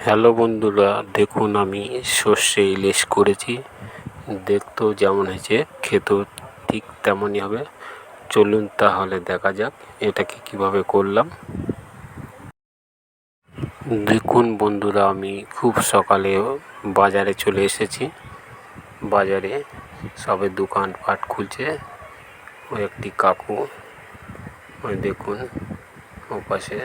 Hello বন্ধুরা, দেখুন আমি সর্ষে ইলিশ করেছি। দেখতেও যেমন হয়েছে খেতেও ঠিক তেমনই হবে। চলুন তাহলে দেখা যাক এটাকে কিভাবে করলাম। দেখুন বন্ধুরা, আমি খুব সকালে বাজারে চলে এসেছি। বাজারে সবে দোকানপাট খুলছে। ওই একটি কাকু, ওই দেখুন ওপাশে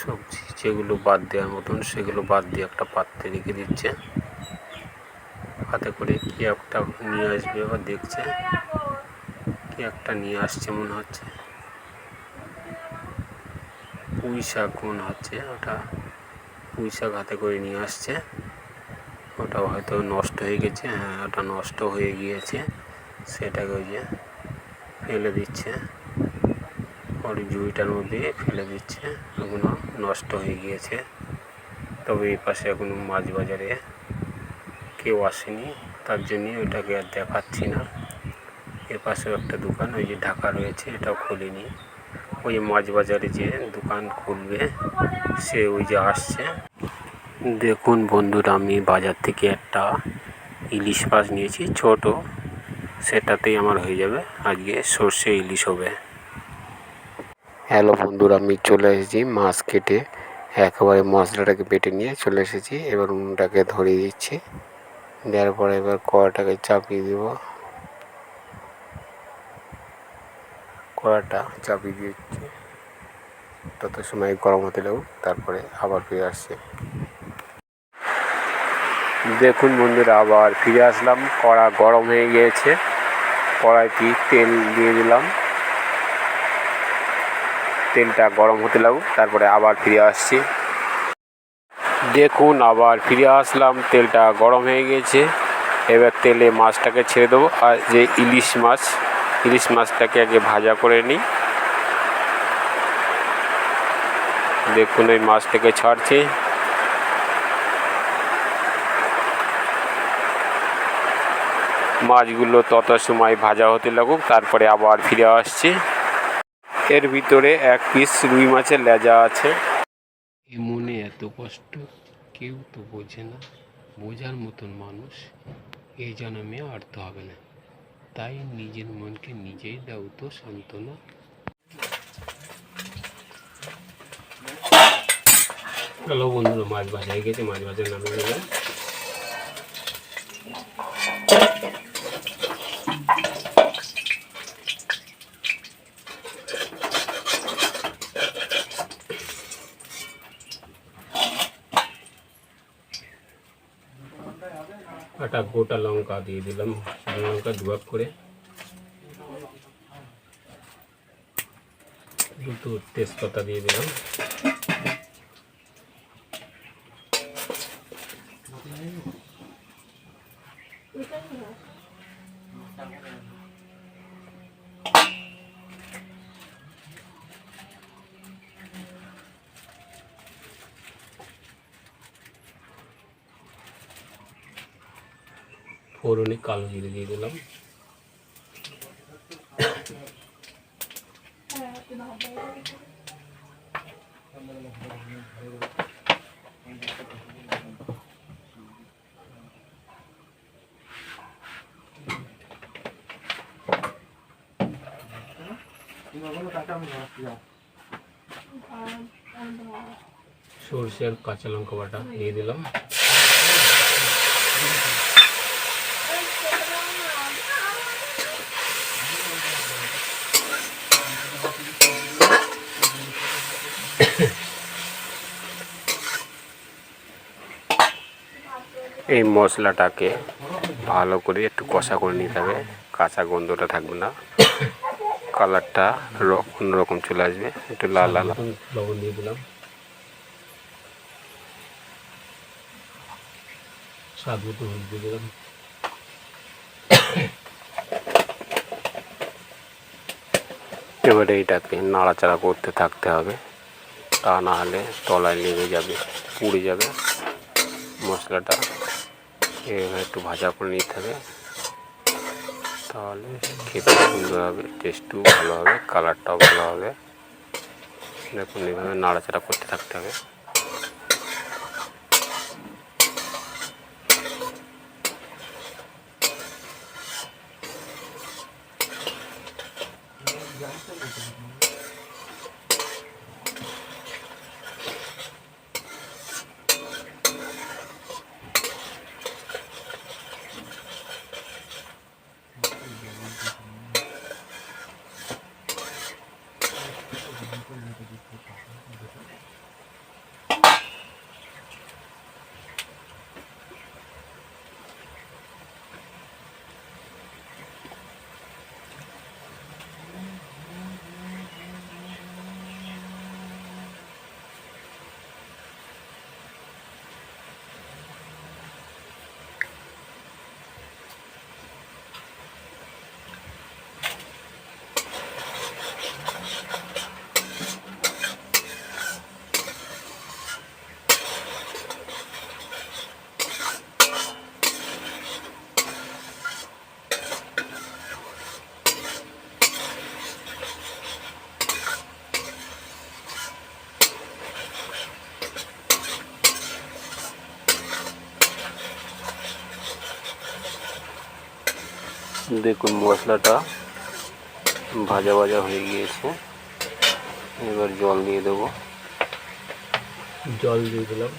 সবজি যেগুলো বাদ দেওয়ার মতন সেগুলো বাদ দিয়ে একটা পাত্রে রেখে দিচ্ছে। হাতে করে কি একটা নিয়ে আসবে বা দেখছে, কি একটা নিয়ে আসছে মনে হচ্ছে। পুঁই শাক মনে হচ্ছে, ওটা পুঁই শাক হাতে করে নিয়ে আসছে। ওটাও হয়তো নষ্ট হয়ে গেছে। হ্যাঁ, ওটা নষ্ট হয়ে গিয়েছে। সেটাকে ওই যে ফেলে দিচ্ছে, ওর ঝুড়িটার মধ্যে ফেলে দিচ্ছে। ওগুলো নষ্ট হয়ে গিয়েছে। তবে এই পাশে এখনো মাছ বাজারে কেউ আসেনি, তার জন্যে ওইটাকে আর দেখাচ্ছি না। এর পাশেও একটা দোকান ওই যে ঢাকা রয়েছে, এটাও খোলেনি। ওই মাছ বাজারে যে দোকান খুলবে সে ওই যে আসছে। দেখুন বন্ধুরা, আমি বাজার থেকে একটা ইলিশ মাছ নিয়েছি ছোট, সেটাতেই আমার হয়ে যাবে। আজকে সর্ষে ইলিশ হবে। হ্যালো বন্ধুরা, আমি চলে এসেছি মাছ কেটে একেবারে মশলাটাকে বেটে নিয়ে চলে এসেছি। এবার উনুনটাকে ধরিয়ে দিচ্ছি। দেওয়ার পরে এবার কড়াটাকে চাপিয়ে দেব। কড়াটা চাপিয়ে দিচ্ছি, তত সময় গরম হতে লাগুক, তারপরে আবার ফিরে আসছে। দেখুন বন্ধুরা, আবার ফিরে আসলাম। কড়া গরম হয়ে গিয়েছে। কড়াইতে তেল দিয়ে দিলাম। তেলটা গরম হতে লাগুক, তারপরে আবার ফিরে আসছি। দেখুন আবার ফিরে আসলাম, তেলটা গরম হয়ে গিয়েছে। এবার তেলে মাছটাকে ছেড়ে দেবো। আর যে ইলিশ মাছটাকে আগে ভাজা করে নিই। দেখুন এই মাছটাকে ছাড়ছি। মাছগুলো তত সময় ভাজা হতে লাগুক, তারপরে আবার ফিরে আসছি। এর ভিতরে এক পিস রুই মাছের লেজা আছে। এ মনে এত কষ্ট কেউ তো বোঝে না, বোঝার মতন মানুষ এই জন্মে আর তো হবে না। তাই নিজের মনকে নিজেই দাও তো সান্ত্বনা। হ্যালো বন্ধুরা, মাছ ভাজা হয়ে গেছে। মাছ ভাজা নামিয়ে নিলাম। একটা গোটা লঙ্কা দিয়ে দিলাম, লঙ্কা দুভাগ করে। কিন্তু তেজপাতা দিয়ে দিলাম। ফোড়নে কালো জিরে দিয়ে দিলাম। সরষে আর কাঁচা লঙ্কা বাটা দিয়ে দিলাম। এই মশলাটাকে ভালো করে একটু কষা করে নিতে হবে, কাঁচা গন্ধটা থাকবে না। কালারটা অন্যরকম চলে আসবে, একটু লাল লাল। লবণ দিয়ে দিলাম, স্বাদ মতো হলুদ দিয়ে দিলাম। এবারে এটাকে নাড়াচাড়া করতে থাকতে হবে, তা না হলে তলায় লেগে যাবে, পুড়ে যাবে মশলাটা। এভাবে একটু ভাজা করে নিতে হবে, তাহলে খেতে সুন্দর হবে, টেস্টও ভালো হবে, কালারটাও ভালো হবে। দেখুন এইভাবে নাড়াচাড়া করতে থাকতে হবে। দেখুন মশলাটা ভাজা ভাজা হয়ে গিয়েছে। এবার জল দিয়ে দেবো। জল দিয়ে দিলাম।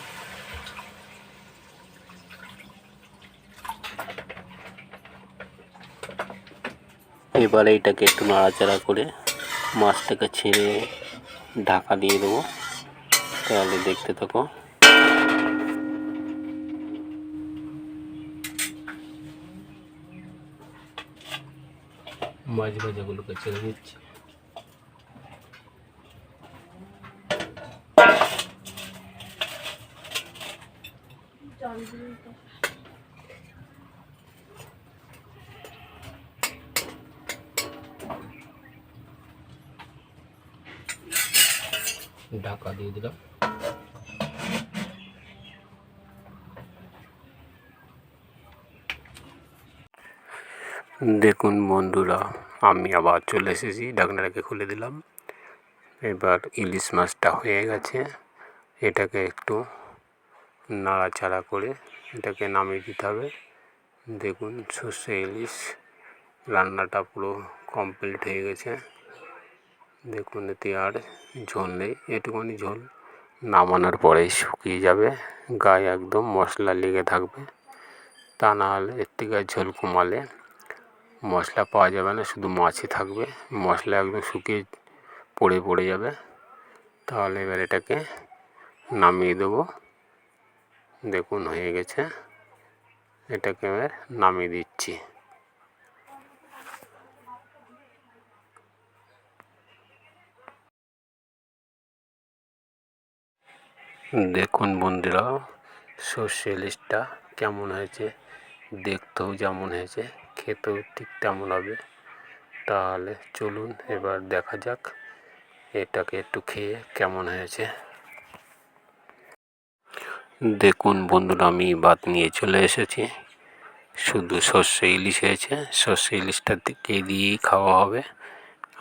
এবার এইটাকে একটু নাড়াচাড়া করে মাছটাকে ছেড়ে ঢাকা দিয়ে দেবো। তাহলে দেখতে থাকো। মাছ ভাজাগুলোকে ছেড়ে দিচ্ছি। ঢাকা দিয়ে দিলাম। দেখুন বন্ধুরা, আমি আবার চলে এসেছি। ঢাকনাটাকে খুলে দিলাম। এবার ইলিশ মাছটা হয়ে গেছে। এটাকে একটু নাড়াচাড়া করে এটাকে নামিয়ে দিতে হবে। দেখুন সর্ষে ইলিশ রান্নাটা পুরো কমপ্লিট হয়ে গেছে। দেখুন এতে আর ঝোল নেই, এটুকুনি ঝোল নামানোর পরেই শুকিয়ে যাবে। গায়ে একদম মশলা লেগে থাকবে। তা না হলে এর থেকে ঝোল কমালে মশলা পাওয়া যাবে না, শুধু মাছই থাকবে। মশলা একদম শুকিয়ে পড়ে যাবে। তাহলে এবার এটাকে নামিয়ে দেবো। দেখুন হয়ে গেছে। এটাকে এবার নামিয়ে দিচ্ছি। দেখুন বন্ধুরা, সর্ষে ইলিশটা কেমন হয়েছে, দেখতেও যেমন হয়েছে খেতেও ঠিক তেমন হবে। তাহলে চলুন এবার দেখা যাক এটাকে একটু খেয়ে কেমন হয়েছে। দেখুন বন্ধুরা, আমি ভাত নিয়ে চলে এসেছি। শুধু সর্ষে ইলিশ হয়েছে। সর্ষে ইলিশটা দিয়েই খাওয়া হবে।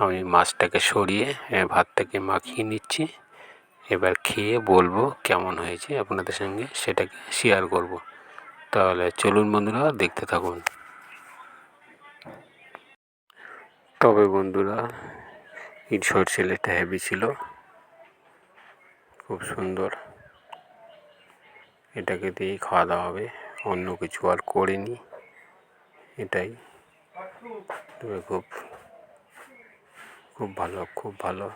আমি মাছটাকে সরিয়ে ভাতটাকে মাখিয়ে নিচ্ছি। এবার খেয়ে বলবো কেমন হয়েছে, আপনাদের সঙ্গে সেটাকে শেয়ার করব। তাহলে চলুন বন্ধুরা, দেখতে থাকুন। তবে বন্ধুরা, এই সর্ষে ইলিশটা হেভি ছিল, খুব সুন্দর। এটাকে দিয়েই খাওয়া দাওয়া হবে, অন্য কিছু আর করিনি। এটাই, তবে খুব ভালো, খুব ভালো।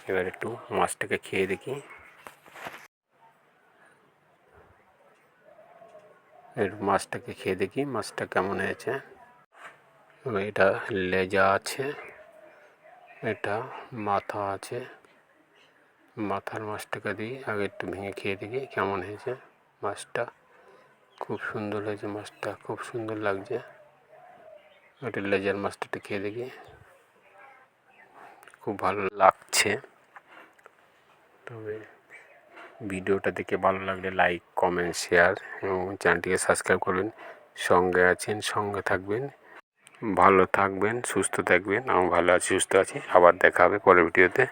এবার একটু মাছটাকে খেয়ে দেখি। মাছটাকে খেয়ে দেখি মাছটা কেমন হয়েছে। এটা লেজা আছে, এটা মাথা আছে। মাথার মাছটাকে দিই আগে একটু ভেঙে খেয়ে দেখি কেমন হয়েছে। মাছটা খুব সুন্দর হয়েছে, মাছটা খুব সুন্দর লাগছে। এটা লেজার মাছটা একটু খেয়ে দেখি, খুব ভালো লাগছে। তবে ভিডিওটা দেখে ভালো লাগলে লাইক, কমেন্ট, শেয়ার এবং চ্যানেলটিকে সাবস্ক্রাইব করবেন। সঙ্গে আছেন, সঙ্গে থাকবেন। ভালো থাকবেন, সুস্থ থাকবেন। আমি ভালো আছি, সুস্থ আছি। আবার দেখা হবে পরের ভিডিওতে।